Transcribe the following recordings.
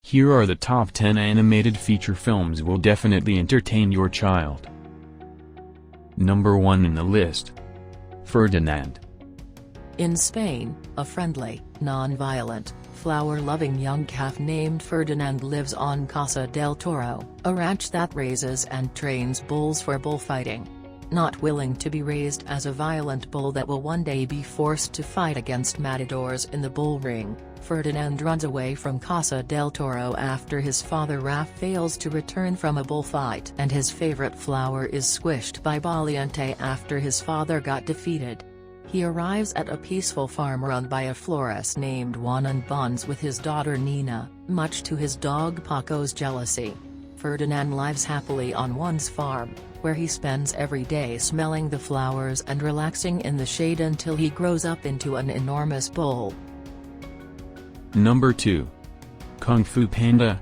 Here are the top 10 animated feature films will definitely entertain your child. Number 1 in the list. Ferdinand. In Spain, a friendly, non-violent, flower-loving young calf named Ferdinand lives on Casa del Toro, a ranch that raises and trains bulls for bullfighting. Not willing to be raised as a violent bull that will one day be forced to fight against matadors in the bull ring, Ferdinand runs away from Casa del Toro after his father Raf fails to return from a bullfight and his favorite flower is squished by Valiente after his father got defeated. He arrives at a peaceful farm run by a florist named Juan and bonds with his daughter Nina, much to his dog Paco's jealousy. Ferdinand lives happily on Juan's farm, where he spends every day smelling the flowers and relaxing in the shade until he grows up into an enormous bull. Number 2. Kung Fu Panda.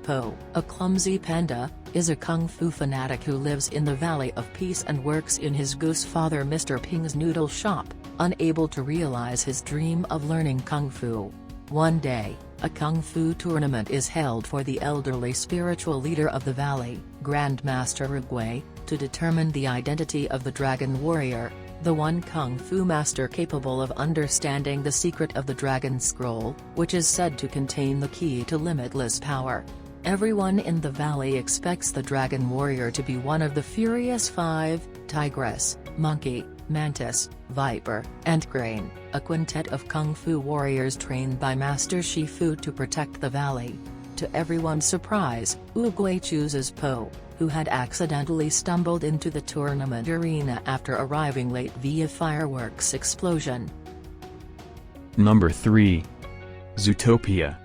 Po, a clumsy panda, is a kung fu fanatic who lives in the Valley of Peace and works in his goose father Mr. Ping's noodle shop, unable to realize his dream of learning kung fu. One day, a kung fu tournament is held for the elderly spiritual leader of the valley, Grandmaster Uguay, to determine the identity of the Dragon Warrior, the one kung fu master capable of understanding the secret of the Dragon Scroll, which is said to contain the key to limitless power. Everyone in the valley expects the Dragon Warrior to be one of the Furious Five: Tigress, Monkey, Mantis, Viper, and Crane, a quintet of kung fu warriors trained by Master Shifu to protect the valley. To everyone's surprise, Uguay chooses Po, who had accidentally stumbled into the tournament arena after arriving late via fireworks explosion. Number 3. Zootopia.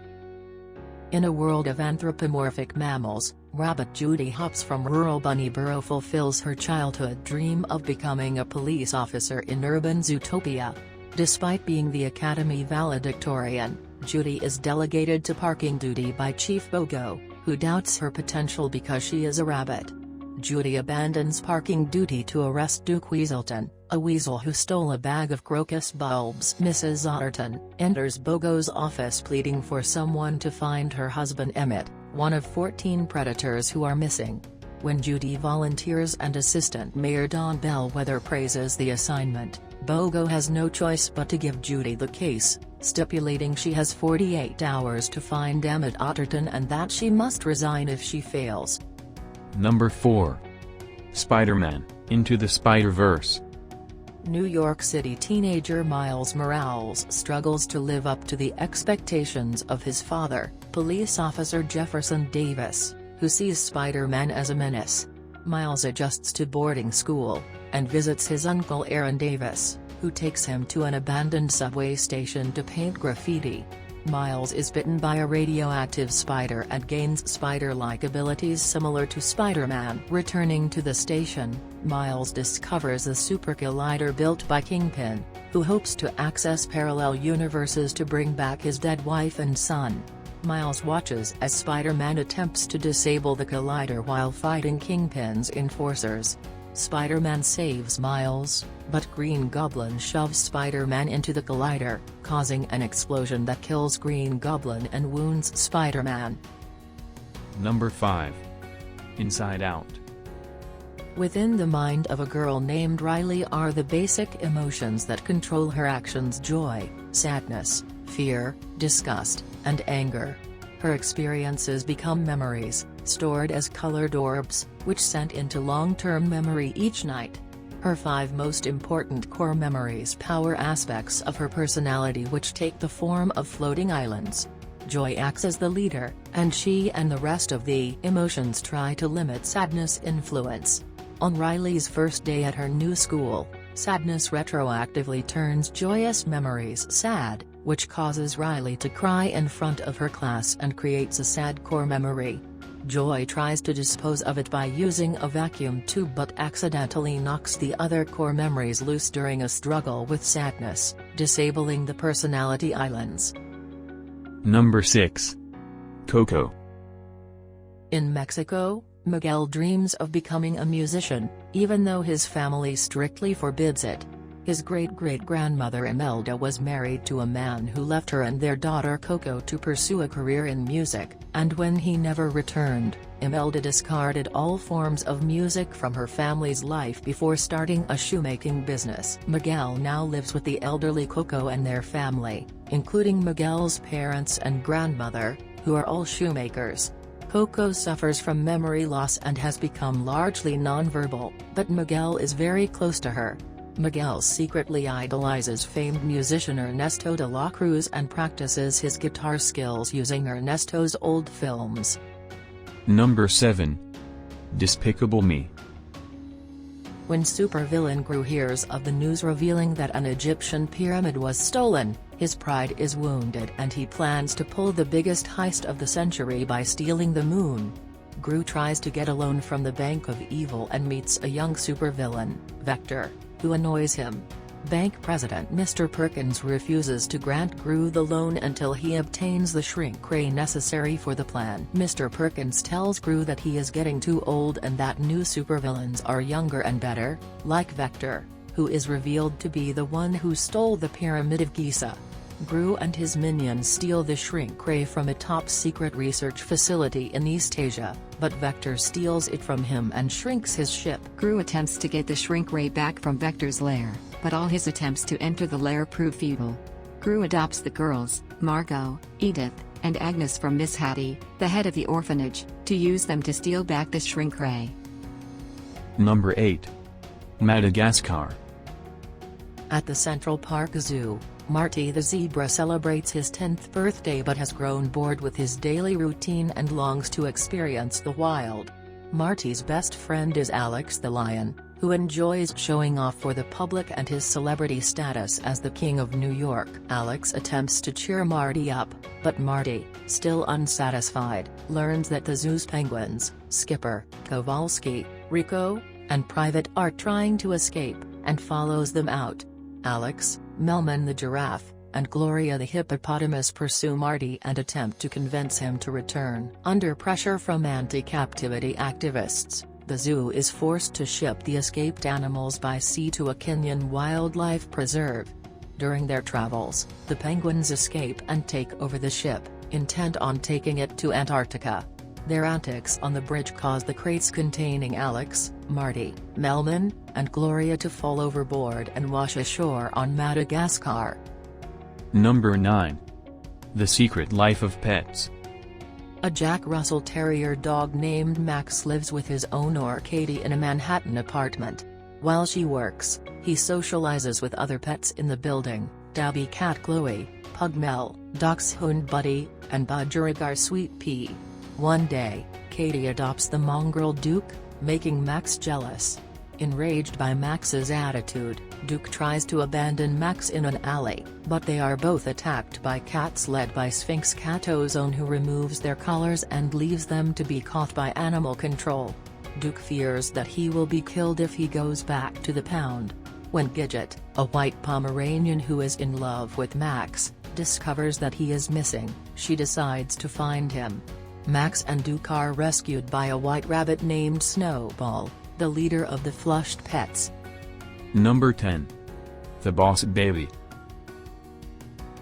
In a world of anthropomorphic mammals, Rabbit Judy Hopps from rural Bunnyboro fulfills her childhood dream of becoming a police officer in urban Zootopia. Despite being the Academy valedictorian, Judy is delegated to parking duty by Chief Bogo, who doubts her potential because she is a rabbit. Judy abandons parking duty to arrest Duke Weaselton, a weasel who stole a bag of crocus bulbs. Mrs. Otterton enters Bogo's office pleading for someone to find her husband Emmett, one of 14 predators who are missing. When Judy volunteers and Assistant Mayor Don Bellwether praises the assignment, Bogo has no choice but to give Judy the case, stipulating she has 48 hours to find Emmett Otterton and that she must resign if she fails. Number 4. Spider-Man: Into the Spider-Verse. New York City teenager Miles Morales struggles to live up to the expectations of his father, police officer Jefferson Davis, who sees Spider-Man as a menace. Miles adjusts to boarding school, and visits his uncle Aaron Davis, who takes him to an abandoned subway station to paint graffiti. Miles is bitten by a radioactive spider and gains spider-like abilities similar to Spider-Man. Returning to the station, Miles discovers a super collider built by Kingpin, who hopes to access parallel universes to bring back his dead wife and son. Miles watches as Spider-Man attempts to disable the collider while fighting Kingpin's enforcers. Spider-Man saves Miles, but Green Goblin shoves Spider-Man into the collider, causing an explosion that kills Green Goblin and wounds Spider-Man. Number 5. Inside Out. Within the mind of a girl named Riley are the basic emotions that control her actions: joy, sadness, fear, disgust, and anger. Her experiences become memories, stored as colored orbs, which sent into long-term memory each night. Her 5 most important core memories power aspects of her personality which take the form of floating islands. Joy acts as the leader, and she and the rest of the emotions try to limit sadness' influence. On Riley's first day at her new school, sadness retroactively turns joyous memories sad, which causes Riley to cry in front of her class and creates a sad core memory. Joy tries to dispose of it by using a vacuum tube but accidentally knocks the other core memories loose during a struggle with sadness, disabling the personality islands. Number 6. Coco. In Mexico, Miguel dreams of becoming a musician, even though his family strictly forbids it. His great-great-grandmother Imelda was married to a man who left her and their daughter Coco to pursue a career in music, and when he never returned, Imelda discarded all forms of music from her family's life before starting a shoemaking business. Miguel now lives with the elderly Coco and their family, including Miguel's parents and grandmother, who are all shoemakers. Coco suffers from memory loss and has become largely nonverbal, but Miguel is very close to her. Miguel secretly idolizes famed musician Ernesto de la Cruz and practices his guitar skills using Ernesto's old films. Number 7. Despicable Me. When supervillain Gru hears of the news revealing that an Egyptian pyramid was stolen, his pride is wounded and he plans to pull the biggest heist of the century by stealing the moon. Gru tries to get a loan from the Bank of Evil and meets a young supervillain, Vector, who annoys him. Bank President Mr. Perkins refuses to grant Gru the loan until he obtains the shrink ray necessary for the plan. Mr. Perkins tells Gru that he is getting too old and that new supervillains are younger and better, like Vector, who is revealed to be the one who stole the Pyramid of Giza. Gru and his minions steal the shrink ray from a top-secret research facility in East Asia, but Vector steals it from him and shrinks his ship. Gru attempts to get the shrink ray back from Vector's lair, but all his attempts to enter the lair prove futile. Gru adopts the girls, Margot, Edith, and Agnes from Miss Hattie, the head of the orphanage, to use them to steal back the shrink ray. Number 8. Madagascar. At the Central Park Zoo, Marty the zebra celebrates his 10th birthday but has grown bored with his daily routine and longs to experience the wild. Marty's best friend is Alex the lion, who enjoys showing off for the public and his celebrity status as the King of New York. Alex attempts to cheer Marty up, but Marty, still unsatisfied, learns that the zoo's penguins, Skipper, Kowalski, Rico, and Private are trying to escape, and follows them out. Alex, Melman the giraffe, and Gloria the hippopotamus pursue Marty and attempt to convince him to return. Under pressure from anti-captivity activists, the zoo is forced to ship the escaped animals by sea to a Kenyan wildlife preserve. During their travels, the penguins escape and take over the ship, intent on taking it to Antarctica. Their antics on the bridge cause the crates containing Alex, Marty, Melman, and Gloria to fall overboard and wash ashore on Madagascar. Number 9. The Secret Life of Pets. A Jack Russell Terrier dog named Max lives with his owner Katie in a Manhattan apartment. While she works, he socializes with other pets in the building, Dabby cat Chloe, Pug Mel, Dachshund Buddy, and Budgerigar Sweet Pea. One day, Katie adopts the mongrel Duke, making Max jealous. Enraged by Max's attitude, Duke tries to abandon Max in an alley, but they are both attacked by cats led by Sphinx Cat Ozone, who removes their collars and leaves them to be caught by animal control. Duke fears that he will be killed if he goes back to the pound. When Gidget, a white Pomeranian who is in love with Max, discovers that he is missing, she decides to find him. Max and Duke are rescued by a white rabbit named Snowball, the leader of the Flushed Pets. Number 10. The Boss Baby.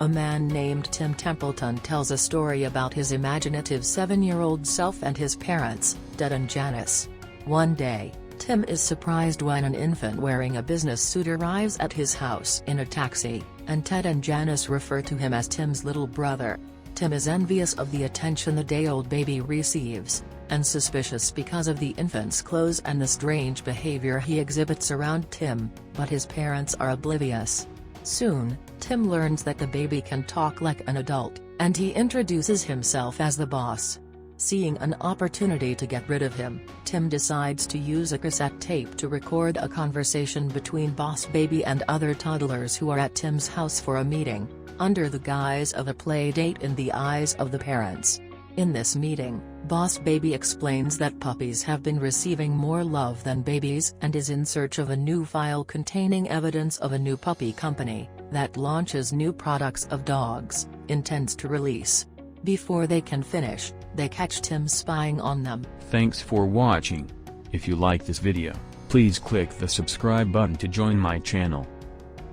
A man named Tim Templeton tells a story about his imaginative 7-year-old self and his parents, Ted and Janice. One day, Tim is surprised when an infant wearing a business suit arrives at his house in a taxi, and Ted and Janice refer to him as Tim's little brother. Tim is envious of the attention the day-old baby receives, and suspicious because of the infant's clothes and the strange behavior he exhibits around Tim, but his parents are oblivious. Soon, Tim learns that the baby can talk like an adult, and he introduces himself as the boss. Seeing an opportunity to get rid of him, Tim decides to use a cassette tape to record a conversation between Boss Baby and other toddlers who are at Tim's house for a meeting, under the guise of a play date in the eyes of the parents. In this meeting, Boss Baby explains that puppies have been receiving more love than babies and is in search of a new file containing evidence of a new puppy company, that launches new products of dogs, intends to release. Before they can finish, they catch Tim spying on them. Thanks for watching. If you like this video, please click the subscribe button to join my channel.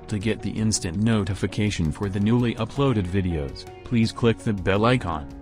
To get the instant notification for the newly uploaded videos, please click the bell icon.